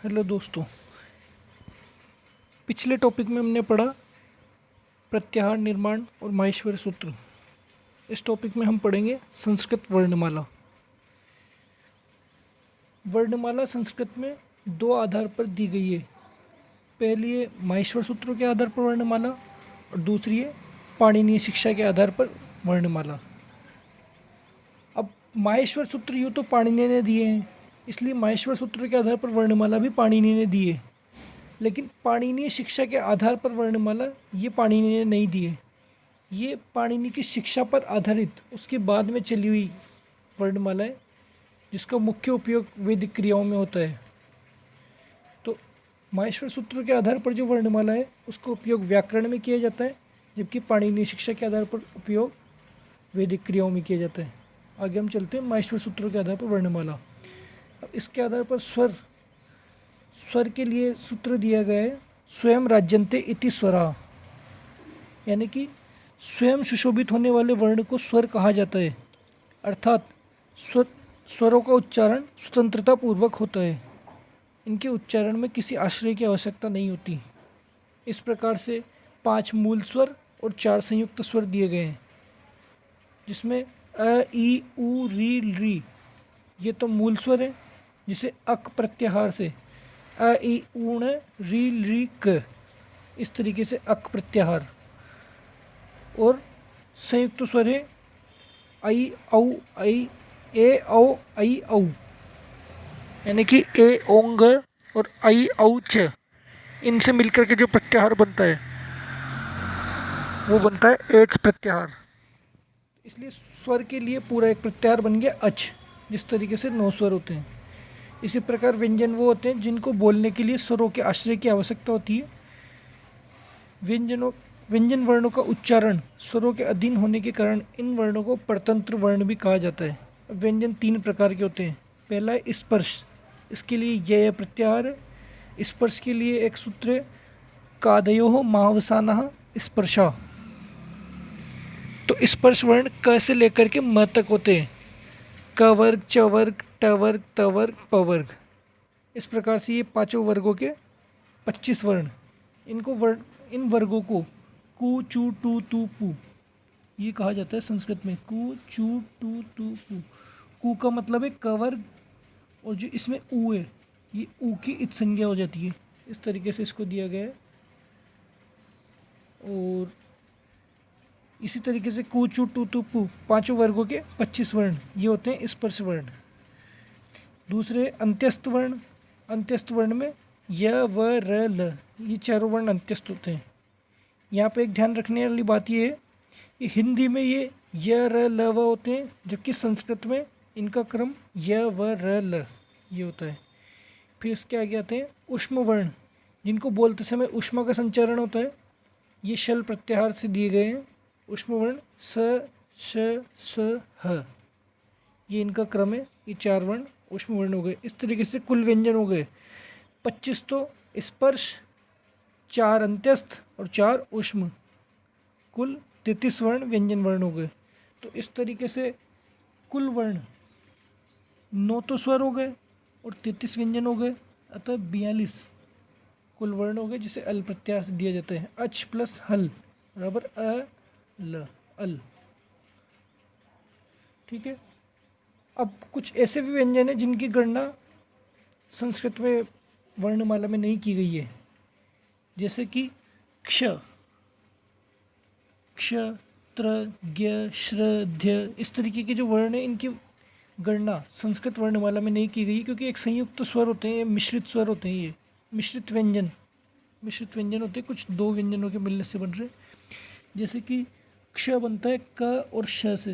Hello दोस्तों। पिछले topic में हमने पढ़ा प्रत्याहार निर्माण और माहेश्वरी सूत्र। इस टॉपिक में हम पढ़ेंगे संस्कृत वर्णमाला। वर्णमाला संस्कृत में दो आधार पर दी गई है। पहली है माहेश्वर सूत्रों के आधार पर वर्णमाला और दूसरी है पाणिनीय शिक्षा के आधार पर वर्णमाला। अब माहेश्वर सूत्र यूँ तो पाणिनि ने दिए हैं, इसलिए माहेश्वर सूत्र के आधार पर वर्णमाला भी पाणिनि ने दी है। लेकिन पाणिनीय शिक्षा के आधार पर वर्णमाला ये पाणिनि ने नहीं दी है। ये पाणिनि की शिक्षा पर आधारित उसके बाद में चली हुई वर्णमाला है, जिसका मुख्य उपयोग वैदिक क्रियाओं में होता है। तो माहेश्वर सूत्र के आधार पर जो वर्णमाला है उसका उपयोग व्याकरण में किया जाता है, जबकि पाणिनीय शिक्षा के आधार पर उपयोग वैदिक क्रियाओं में किया जाता है। आगे हम चलते हैं माहेश्वर सूत्रों के आधार पर वर्णमाला। अब इसके आधार पर स्वर के लिए सूत्र दिया गया है स्वयं राज्यन्ते इति स्वरा, यानी कि स्वयं सुशोभित होने वाले वर्ण को स्वर कहा जाता है। अर्थात स्वरों का उच्चारण स्वतंत्रता पूर्वक होता है। इनके उच्चारण में किसी आश्रय की आवश्यकता नहीं होती। इस प्रकार से 5 मूल स्वर और 4 संयुक्त स्वर दिए गए हैं, जिसमें अ, ई, उ, री, री ये तो मूल स्वर है, जिसे अक प्रत्याहार से अ, ई, ऊण, री, री, क इस तरीके से अक प्रत्याहार। और संयुक्त स्वर है आई, औ, आई, ए, औ, आई, औ, यानी कि ए, ओंग और आई, औ, च। इनसे मिलकर के जो प्रत्याहार बनता है वो बनता है एच प्रत्याहार। इसलिए स्वर के लिए पूरा एक प्रत्याहार बन गया अच, जिस तरीके से 9 स्वर होते हैं। इसी प्रकार व्यंजन वो होते हैं जिनको बोलने के लिए स्वरों के आश्रय की आवश्यकता होती है। व्यंजन वर्णों का उच्चारण स्वरों के अधीन होने के कारण इन वर्णों को परतंत्र वर्ण भी कहा जाता है। व्यंजन 3 प्रकार के होते हैं। पहला है स्पर्श, इसके लिए यय प्रत्याहार है। स्पर्श के लिए एक सूत्र है कादयोः महावसानः स्पर्शा। तो स्पर्श वर्ण क से लेकर के म तक होते हैं। क वर्ग, च वर्ग, ट वर्ग, त वर्ग, प वर्ग। इस प्रकार से ये 5 वर्गों के 25 वर्ण। इन वर्गों को कु, चू, टू, तू, पू ये कहा जाता है संस्कृत में। कु, चू, टू, तू, पू। कु का मतलब है क वर्ग, और जो इसमें ऊ है ये ऊ की इत संज्ञा हो जाती है। इस तरीके से इसको दिया गया है। और इसी तरीके से कु, चू, टू, तू, पू 5 वर्गों के 25 वर्ण ये होते हैं स्पर्श वर्ण। दूसरे अंत्यस्थ वर्ण। अंत्यस्थ वर्ण में य, व, र, ल ये चारों वर्ण अंत्यस्थ होते हैं। यहाँ पे एक ध्यान रखने वाली बात ये है कि हिंदी में ये य, र, ल, व होते हैं, जबकि संस्कृत में इनका क्रम य, व, र, ल ये होता है। फिर इसके आगे आते हैं ऊष्म वर्ण, जिनको बोलते समय ऊष्मा का संचरण होता है। ये शल प्रत्याहार से दिए गए हैं। ऊष्म वर्ण स, श, स, ह ये इनका क्रम है। ये 4 वर्ण ऊष्म वर्ण हो गए। इस तरीके से कुल व्यंजन हो गए 25 तो स्पर्श, 4 अंत्यस्थ और 4 ऊष्म, कुल 33 वर्ण व्यंजन वर्ण हो गए। तो इस तरीके से कुल वर्ण 9 तो स्वर हो गए और 33 व्यंजन हो गए, अतः 42 कुल वर्ण हो गए, जिसे अल प्रत्याहार से दिया जाता है। अच प्लस हल बराबर अ, ल, अल। ठीक है। अब कुछ ऐसे भी व्यंजन हैं जिनकी गणना संस्कृत में वर्णमाला में नहीं की गई है, जैसे कि क्ष, क्ष, त्र, ज्ञ, श्र, ध्य इस तरीके के जो वर्ण हैं इनकी गणना संस्कृत वर्णमाला में नहीं की गई, क्योंकि एक संयुक्त स्वर होते हैं, मिश्रित स्वर होते हैं। ये मिश्रित व्यंजन होते हैं, कुछ 2 व्यंजनों के मिलने से बन रहे। जैसे कि क्ष बनता है क और श से,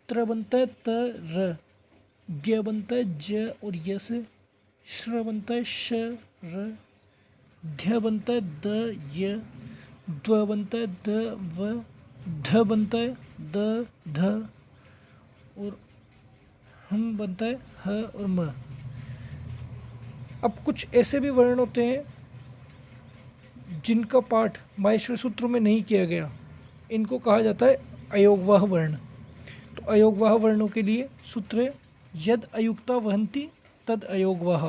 त्र बनता है त, र, ज्ञ बनता है ज और य से, श्र बनता है श, र, ध्य बनता है द, य, द्व बनता है द, व, ध बनता है द, ध, और हम बनता है ह और म। अब कुछ ऐसे भी वर्ण होते हैं जिनका पाठ माहेश्वर सूत्रों में नहीं किया गया। इनको कहा जाता है अयोगवाह वर्ण। तो अयोगवाह वर्णों के लिए सूत्र है यद अयुक्ता वहंती तद अयोगवाह।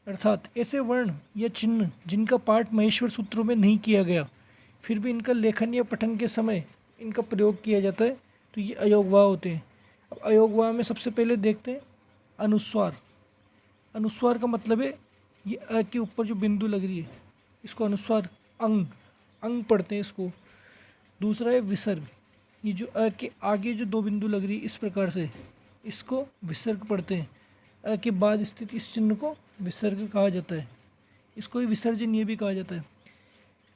अर्थात ऐसे वर्ण या चिन्ह जिनका पाठ महेश्वर सूत्रों में नहीं किया गया फिर भी इनका लेखन या पठन के समय इनका प्रयोग किया जाता है, तो ये अयोगवाह होते हैं। अब अयोगवाह में सबसे पहले देखते हैं अनुस्वार। अनुस्वार का मतलब है ये अ के ऊपर जो बिंदु लग रही है इसको अनुस्वार, अंग अंग पढ़ते हैं इसको। दूसरा है विसर्ग, ये जो अ के आगे जो दो बिंदु लग रही है इस प्रकार से इसको विसर्ग पढ़ते हैं। अ के बाद स्थित इस चिन्ह को विसर्ग कहा जाता है, इसको ही विसर्जन ये भी कहा जाता है।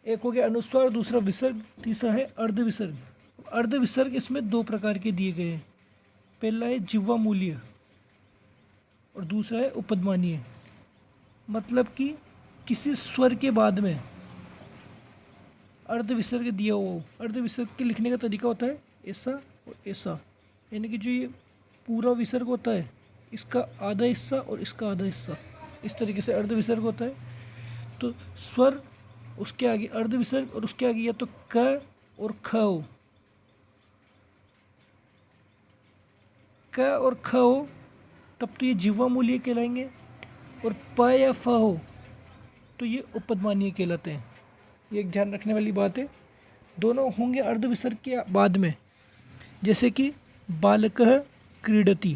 एक हो गया अनुस्वार, दूसरा विसर्ग, तीसरा है अर्धविसर्ग। अर्धविसर्ग इसमें दो प्रकार के दिए गए हैं, पहला है जिह्वा मूल्य और दूसरा है उपदमानीय। मतलब कि किसी स्वर के बाद में अर्धविसर्ग दिया हुआ हो। अर्धविसर्ग के लिखने का तरीका होता है ऐसा और ऐसा, यानी कि जो ये पूरा विसर्ग होता है इसका आधा हिस्सा और इसका आधा हिस्सा, इस तरीके से अर्धविसर्ग होता है। तो स्वर उसके आगे अर्धविसर्ग और उसके आगे या तो क और ख हो, क और ख हो तब तो ये जिह्वा मूल्य कहलाएंगे, और प या फ हो तो ये उपदमानीय कहलाते हैं। ये एक ध्यान रखने वाली बात है, दोनों होंगे अर्धविसर्ग के बाद में। जैसे कि बालकः क्रीडति,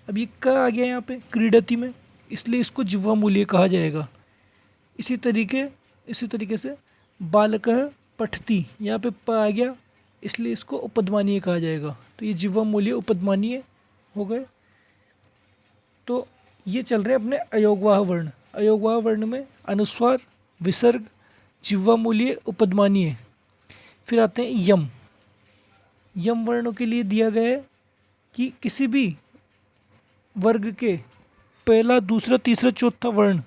अब ये क आ गया यहाँ पे क्रीडति में, इसलिए इसको जिह्वा मूल्य कहा जाएगा। इसी तरीके से बालकः पठति, यहाँ पे प आ गया इसलिए इसको उपदमानीय कहा जाएगा। तो ये जिह्वा मूल्य उपदमानीय हो गए। तो ये चल रहे अपने अयोगवाह वर्ण। अयोगवाह वर्ण में अनुस्वार, विसर्ग, जिह्वा मूल्य, उपदमानीय। फिर आते हैं यम। यम वर्णों के लिए दिया गया है कि किसी भी वर्ग के पहला, दूसरा, तीसरा, चौथा वर्ण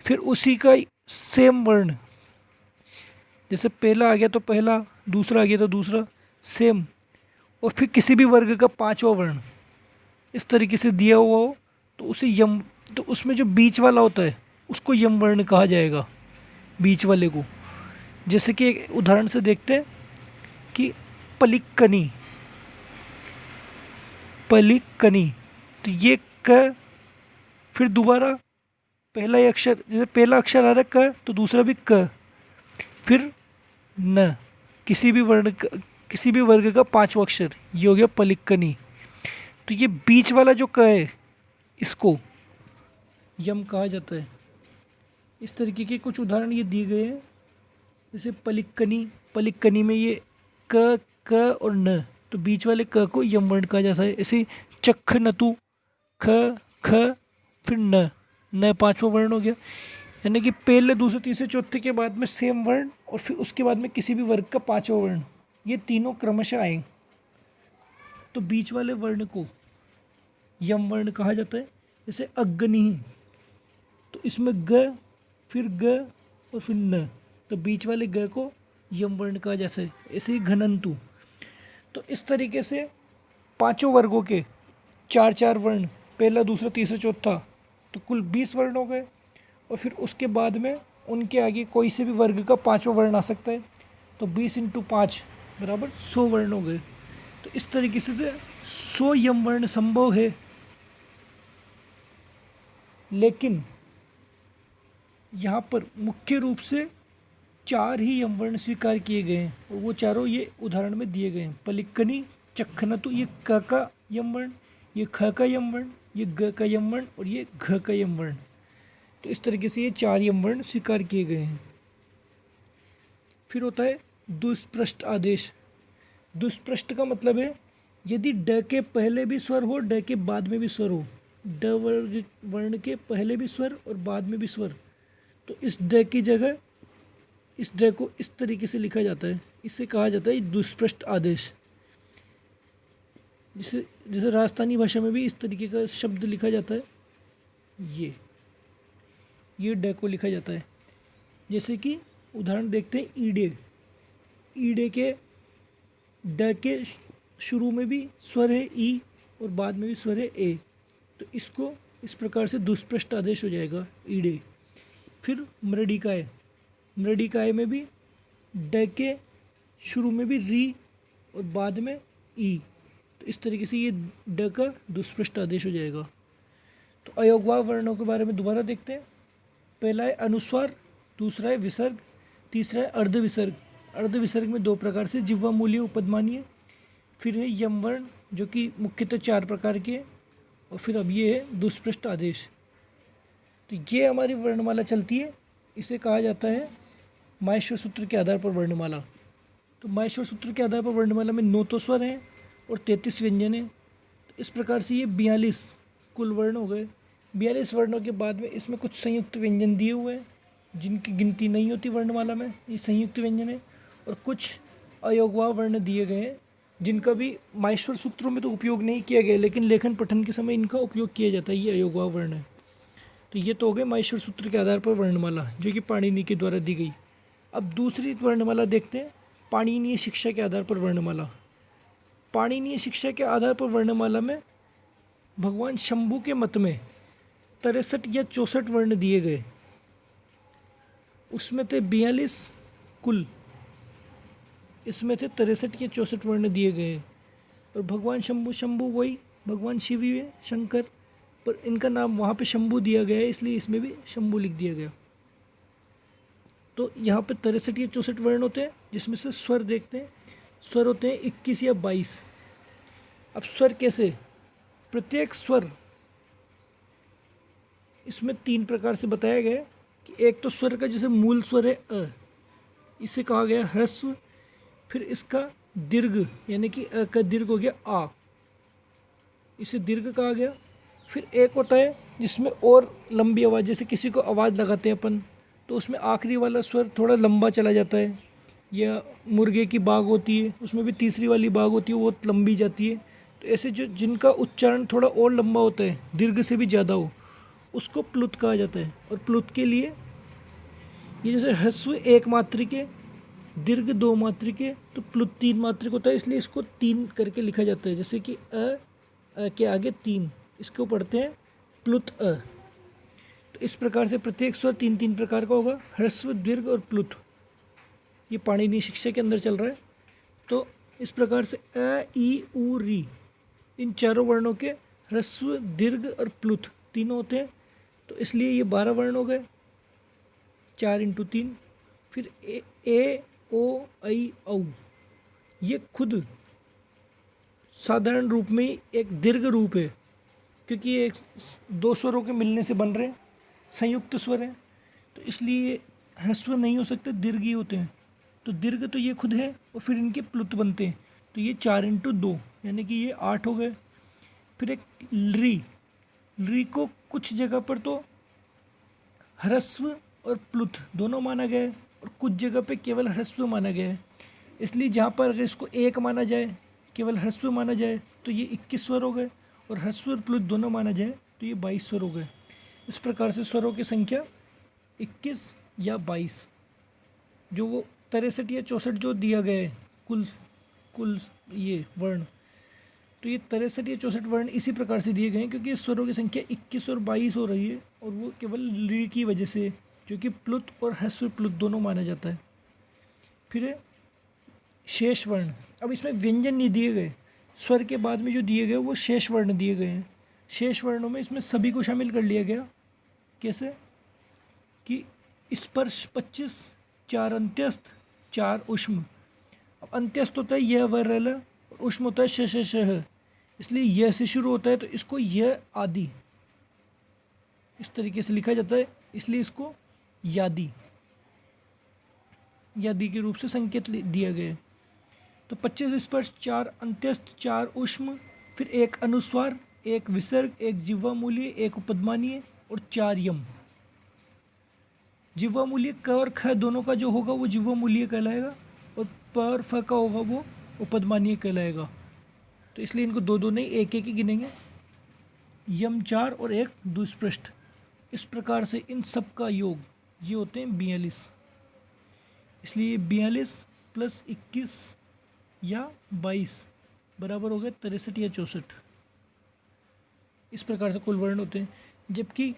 फिर उसी का सेम वर्ण, जैसे पहला आ गया तो पहला, दूसरा आ गया तो दूसरा, सेम, और फिर किसी भी वर्ग का पांचवा वर्ण इस तरीके से दिया हुआ हो तो उसे यम, तो उसमें जो बीच वाला होता है उसको यम वर्ण कहा जाएगा, बीच वाले को। जैसे कि एक उदाहरण से देखते हैं कि पलिक्कनी, पलिक्कनी, तो ये क, फिर दोबारा पहला ही अक्षर, जैसे पहला अक्षर आ रहा है क तो दूसरा भी क, फिर न, किसी भी वर्ग का पांचवा अक्षर, ये हो गया पलिक्कनी। तो ये बीच वाला जो क है इसको यम कहा जाता है। इस तरीके के कुछ उदाहरण ये दिए गए हैं, जैसे पलिक्कनी, पलिक्कनी में ये क, क और न, तो बीच वाले क को यम वर्ण कहा जाता है। ऐसे चक्खनतु, ख, ख, फिर न पांचवा वर्ण हो गया। यानी कि पहले, दूसरे, तीसरे, चौथे के बाद में सेम वर्ण और फिर उसके बाद में किसी भी वर्ग का पांचवा वर्ण, ये तीनों क्रमशः आए तो बीच वाले वर्ण को यम वर्ण कहा जाता है। जैसे अग्नि, तो इसमें ग, फिर ग और फिर न, तो बीच वाले ग को यम वर्ण कहा जाता है। ऐसे ही घनंतु। तो इस तरीके से पांचों वर्गों के चार चार वर्ण, पहला, दूसरा, तीसरा, चौथा, तो कुल 20 वर्ण हो गए। और फिर उसके बाद में उनके आगे कोई से भी वर्ग का पांचवा वर्ण आ सकता है, तो 20 × 5 बराबर 100 वर्ण हो गए। तो इस तरीके से 100 यम वर्ण संभव है, लेकिन यहाँ पर मुख्य रूप से 4 ही यम वर्ण स्वीकार किए गए हैं और वो चारों ये उदाहरण में दिए गए हैं। पलिक्कनी, चक्खनतु, ये क का यम वर्ण, ये ख का यम वर्ण, ये ग का यम वर्ण और ये घ का यम वर्ण। तो इस तरीके से ये 4 यम वर्ण स्वीकार किए गए हैं। फिर होता है दुष्पृष्ठ आदेश। दुष्पृष्ठ का मतलब है यदि ड के पहले भी स्वर हो, ड के बाद में भी स्वर हो, ड वर्ग वर्ण के पहले भी स्वर और बाद में भी स्वर, तो इस ड की जगह इस ड को इस तरीके से लिखा जाता है, इसे कहा जाता है दुष्पृष्ठ आदेश। जैसे राजस्थानी भाषा में भी इस तरीके का शब्द लिखा जाता है, ये ड को लिखा जाता है। जैसे कि उदाहरण देखते हैं ईडे। ईडे के ड के शुरू में भी स्वर है ई और बाद में भी स्वर है ए, तो इसको इस प्रकार से दुष्पृष्ठ आदेश हो जाएगा ईडे। फिर मृडिकाय, मृडिकाय में भी ड के शुरू में भी री और बाद में ई, तो इस तरीके से ये ड का दुष्पृष्ठ आदेश हो जाएगा। तो अयोगवाह वर्णों के बारे में दोबारा देखते हैं। पहला है अनुस्वार, दूसरा है विसर्ग, तीसरा है अर्धविसर्ग। अर्धविसर्ग में दो प्रकार से, जिह्वा मूलीय, उपदमानीय। फिर है यम वर्ण जो कि मुख्यतः चार प्रकार के हैं, और फिर अब ये है दुष्पृष्ठ आदेश। तो ये हमारी वर्णमाला चलती है, इसे कहा जाता है माहेश्वर सूत्र के आधार पर वर्णमाला। तो माहेश्वर सूत्र के आधार पर वर्णमाला में 9 तो स्वर हैं और 33 व्यंजन हैं। तो इस प्रकार से ये 42 कुल वर्ण हो गए। 42 वर्णों के बाद में इसमें कुछ संयुक्त व्यंजन दिए हुए हैं जिनकी गिनती नहीं होती वर्णमाला में, ये संयुक्त व्यंजन है। और कुछ अयोगवाह वर्ण दिए गए हैं जिनका भी माहेश्वर सूत्रों में तो उपयोग नहीं किया गया, लेकिन लेखन पठन के समय इनका उपयोग किया जाता है, ये अयोगवाह वर्ण है। तो ये तो हो गए माहेश्वर सूत्र के आधार पर वर्णमाला जो कि पाणिनि के द्वारा दी गई। अब दूसरी वर्णमाला देखते हैं, पाणिनीय शिक्षा के आधार पर वर्णमाला। पाणिनीय शिक्षा के आधार पर वर्णमाला में भगवान शंभू के मत में 63 या 64 वर्ण दिए गए। उसमें थे 42 कुल, इसमें थे 63 या 64 वर्ण दिए गए। और भगवान शंभू वही भगवान शिव ही है, शंकर, पर इनका नाम वहाँ पे शंभू दिया गया है, इसलिए इसमें भी शंभू लिख दिया गया। तो यहाँ पे 63 या 64 वर्ण होते हैं, जिसमें से स्वर देखते हैं। स्वर होते हैं 21 या 22। अब स्वर कैसे? प्रत्येक स्वर इसमें 3 प्रकार से बताया गया है कि एक तो स्वर का जैसे मूल स्वर है अ, इसे कहा गया ह्रस्व। फिर इसका दीर्घ यानी कि अ का दीर्घ हो गया आ, इसे दीर्घ कहा गया। फिर एक होता है जिसमें और लंबी आवाज़, जैसे किसी को आवाज़ लगाते हैं अपन, तो उसमें आखिरी वाला स्वर थोड़ा लंबा चला जाता है। या मुर्गे की बाग होती है, उसमें भी तीसरी वाली बाग होती है, वो लंबी जाती है। तो ऐसे जो जिनका उच्चारण थोड़ा और लंबा होता है, दीर्घ से भी ज़्यादा हो, उसको प्लुत कहा जाता है। और प्लुत के लिए ये जैसे ह्रस्व 1 मात्रिक है, दीर्घ 2 मात्रिक है, तो प्लुत 3 मात्रिक होता है, इसलिए इसको 3 करके लिखा जाता है। जैसे कि अ के आगे 3, इसको पढ़ते हैं प्लुत अ। तो इस प्रकार से प्रत्येक स्वर 3-3 प्रकार का होगा, ह्रस्व, दीर्घ और प्लुत। ये पाणिनीय शिक्षा के अंदर चल रहा है। तो इस प्रकार से अ, ई, उ, री, इन चारों वर्णों के ह्रस्व, दीर्घ और प्लुत तीनों होते हैं। तो इसलिए ये 12 वर्ण हो गए, 4 × 3। फिर ए, ओ, ऐ, औ, ये खुद साधारण रूप में ही एक दीर्घ रूप है, क्योंकि ये 2 स्वरों के मिलने से बन रहे हैं, संयुक्त स्वर हैं। तो इसलिए ये ह्रस्व नहीं हो सकते, दीर्घ ही होते हैं। तो दीर्घ तो ये खुद है, और फिर इनके प्लुत बनते हैं। तो ये 4 × 2 यानी कि ये 8 हो गए। फिर एक री, री को कुछ जगह पर तो ह्रस्व और प्लुत दोनों माना गया है, और कुछ जगह पे केवल ह्रस्व माना गया है। इसलिए जहाँ पर अगर इसको एक माना जाए, केवल ह्रस्व माना जाए, तो ये 21 स्वर हो गए, और ह्रस्व और प्लुत दोनों माना जाए तो ये 22 स्वर हो गए। इस प्रकार से स्वरों की संख्या 21 या 22, जो वो 63 या 64 जो दिया गया है कुल कुल ये वर्ण, तो ये 63 या 64 वर्ण इसी प्रकार से दिए गए हैं क्योंकि स्वरों की संख्या 21 और 22 हो रही है, और वो केवल ली की वजह से, जो कि प्लुत और ह्रस्व प्लुत दोनों माना जाता है। फिर है शेष वर्ण। अब इसमें व्यंजन नहीं दिए गए, स्वर के बाद में जो दिए गए वो शेष वर्ण दिए गए हैं। शेष वर्णों में इसमें सभी को शामिल कर लिया गया। कैसे? कि स्पर्श 25, 4 अंत्यस्थ, 4 ऊष्म। अब अंत्यस्थ होता है यह व रल, और ऊष्म होता है श श श ह। इसलिए यह से शुरू होता है तो इसको यह आदि इस तरीके से लिखा जाता है, इसलिए इसको यादि यादि के रूप से संकेत दिया गया है। तो 25 स्पर्श, 4 अंत्यस्थ, 4 ऊष्म, फिर 1 अनुस्वार, 1 विसर्ग, 1 जिह्वा मूल्य, 1 उपदमानीय और 4 यम। जिह्वा मूल्य क और ख दोनों का जो होगा वो जिह्वा मूल्य कहलाएगा, और प और फ का होगा वो उपदमानीय कहलाएगा। तो इसलिए इनको 2-2 नहीं, 1-1 ही गिनेंगे। यम 4 और 1 दुष्पृष्ठ। इस प्रकार से इन सब का योग ये होते हैं 42। इसलिए 42 + 21 या 22 बराबर हो गए 63 या 64। इस प्रकार से कुल वर्ण होते हैं। जबकि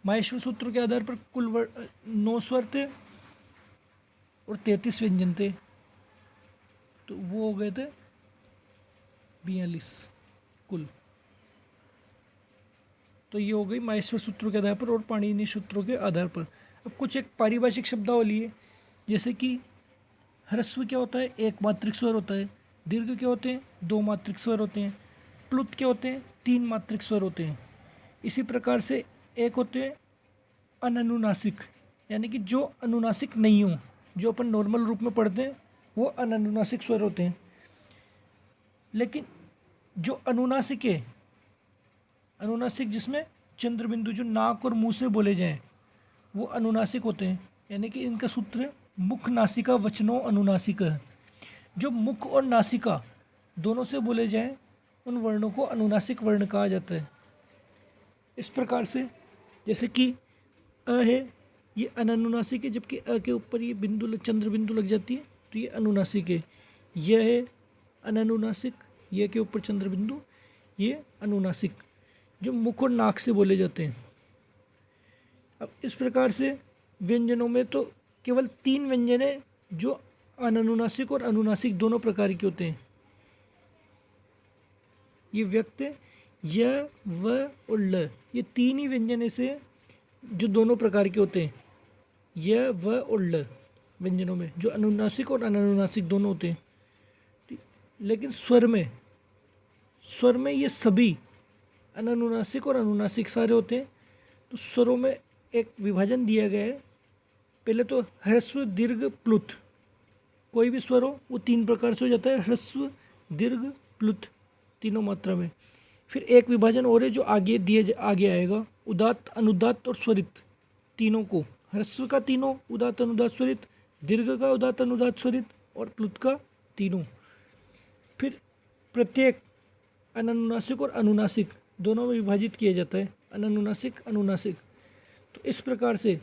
माहेश्वर सूत्र के आधार पर कुल वर्ण 9 स्वर थे और 33 व्यंजन थे, तो वो हो गए थे 42 कुल। तो ये हो गई माहेश्वर सूत्रों के आधार पर और पाणिनीय सूत्रों के आधार पर। अब कुछ एक पारिभाषिक शब्दावली है, जैसे कि ह्रस्व क्या होता है, एक मात्रिक स्वर होता है। दीर्घ क्या होते हैं, दो मात्रिक स्वर होते हैं। प्लुत क्या होते हैं, तीन मात्रिक स्वर होते हैं। इसी प्रकार से एक होते हैं अननुनासिक, यानी कि जो अनुनासिक नहीं हो, जो अपन नॉर्मल रूप में पढ़ते हैं वो अननुनासिक स्वर होते हैं। लेकिन जो अनुनासिक है, अनुनासिक जिसमें चंद्र बिंदु जो नाक और मुंह से बोले जाएं, वो अनुनासिक होते हैं। यानी कि इनका सूत्र है मुख नासिका वचनों अनुनासिक है। जो मुख और नासिका दोनों से बोले जाएं उन वर्णों को अनुनासिक वर्ण कहा जाता है। इस प्रकार से जैसे कि अ है, ये अननुनासिक है, जबकि अ के ऊपर ये बिंदु चंद्र बिंदु लग जाती है तो ये अनुनासिक है। यह है अननुनासिक, यह के ऊपर चंद्र बिंदु, ये अनुनासिक, जो मुख और नाक से बोले जाते हैं। अब इस प्रकार से व्यंजनों में तो केवल तीन व्यंजन है जो अननुनासिक और अनुनासिक दोनों प्रकार के होते हैं। ये व्यक्त य, व और ल, ये तीन ही व्यंजन ऐसे जो दोनों प्रकार के होते हैं। य, व और ल व्यंजनों में जो अनुनासिक और अननुनासिक दोनों होते हैं। लेकिन स्वर में ये सभी अननुनासिक और अनुनासिक सारे होते हैं। तो स्वरों में एक विभाजन दिया गया है। पहले तो ह्रस्व दीर्घ प्लुत, कोई भी स्वर हो वो तीन प्रकार से हो जाता है, ह्रस्व दीर्घ प्लुत, तीनों मात्रा में। फिर एक विभाजन और है जो आगे आएगा, उदात्त अनुदात्त और स्वरित, तीनों को, ह्रस्व का तीनों, उदात्त अनुदात्त स्वरित, दीर्घ का उदात्त अनुदात्त स्वरित और प्लुत का तीनों। फिर प्रत्येक अननुनासिक और अनुनासिक दोनों में विभाजित किया जाता है, अननुनासिक अनुनासिक। तो इस प्रकार से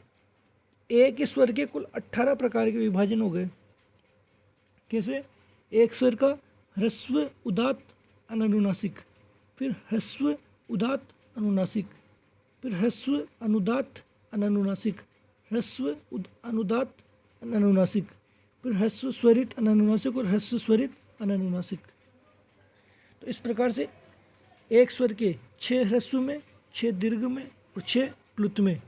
एक ही स्वर के कुल 18 प्रकार के विभाजन हो गए। कैसे? एक स्वर का ह्रस्व उदात्त अननुनासिक, फिर ह्रस्व उदात्त अनुनासिक, फिर ह्रस्व अनुदात्त अननुनासिक, ह्रस्व अनुदात्त अननुनासिक, फिर ह्रस्व स्वरित अननुनासिक और ह्रस्व स्वरित अननुनासिक। तो इस प्रकार से एक स्वर के 6 ह्रस्व में, 6 दीर्घ में और 6 प्लुत में,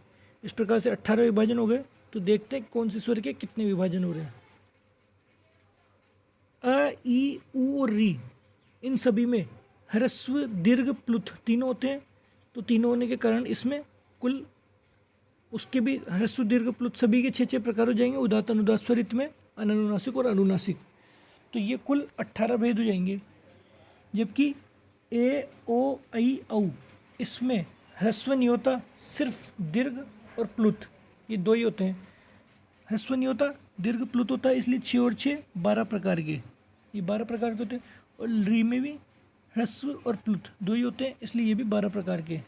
इस प्रकार से 18 विभाजन हो गए। तो देखते हैं कौन से स्वर के कितने विभाजन हो रहे हैं। अ, ई, उ और री, इन सभी में ह्रस्व दीर्घ प्लुत तीनों होते हैं। तो तीनों होने के कारण इसमें कुल उसके भी ह्रस्व दीर्घ प्लुत सभी के 6 प्रकार हो जाएंगे। उदात्त अनुदात्त स्वरित में अननुनासिक और अनुनासिक, तो ये कुल 18 भेद हो जाएंगे। जबकि ए, ओ, ऐ, औ, इसमें ह्रस्व नहीं होता, सिर्फ दीर्घ और प्लुत, ये दो ही होते हैं। ह्रस्व नहीं होता, दीर्घ प्लुत होता है, इसलिए 6 और 6 12 प्रकार के, ये 12 प्रकार के होते हैं। और री में भी ह्रस्व और प्लुत दो ही होते हैं, इसलिए ये भी 12 प्रकार के।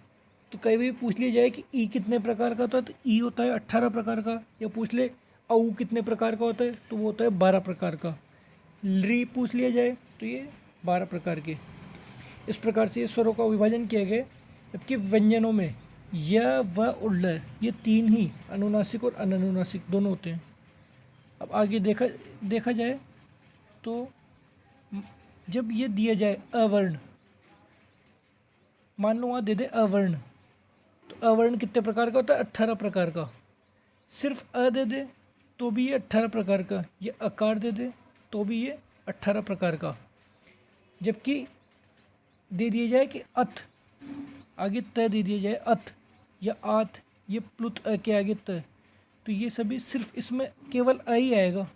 तो कई भी पूछ लिया जाए कि ई कितने प्रकार का होता है, तो ई होता है 18 प्रकार का। या पूछ ले औ कितने प्रकार का होता है, तो वो होता है 12 प्रकार का। री पूछ लिया जाए तो ये 12 प्रकार के। इस प्रकार से ये स्वरों का विभाजन किया गया। जबकि व्यंजनों में य, व और ल, ये तीन ही अनुनासिक और अननुनासिक दोनों होते हैं। अब आगे देखा जाए तो जब ये दिया जाए अवर्ण, मान लो वहाँ दे दे अवर्ण, तो अवर्ण कितने प्रकार का होता है? 18 प्रकार का। सिर्फ अ दे दे तो भी ये 18 प्रकार का, ये अकार दे दे तो भी ये 18 प्रकार का। जबकि दे दिया जाए कि अथ, आगे त दे दिया जाए, अथ या आथ, ये प्लुत अ के आगे त, तो ये सभी सिर्फ इसमें केवल अ ही आएगा,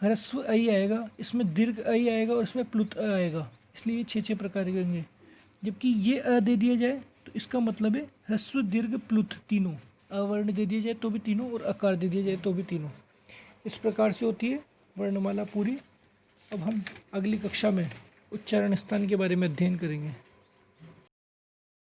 ह्रस्व अ ही आएगा, इसमें दीर्घ अ ही आएगा और इसमें प्लुत अ आएगा, इसलिए ये 6 प्रकार के होंगे। जबकि ये अ दे दिया जाए तो इसका मतलब है ह्रस्व दीर्घ प्लुत तीनों, अवर्ण दे दिया जाए तो भी तीनों और अकार दे दिया जाए तो भी तीनों। इस प्रकार से होती है वर्णमाला पूरी। अब हम अगली कक्षा में उच्चारण स्थान के बारे में अध्ययन करेंगे।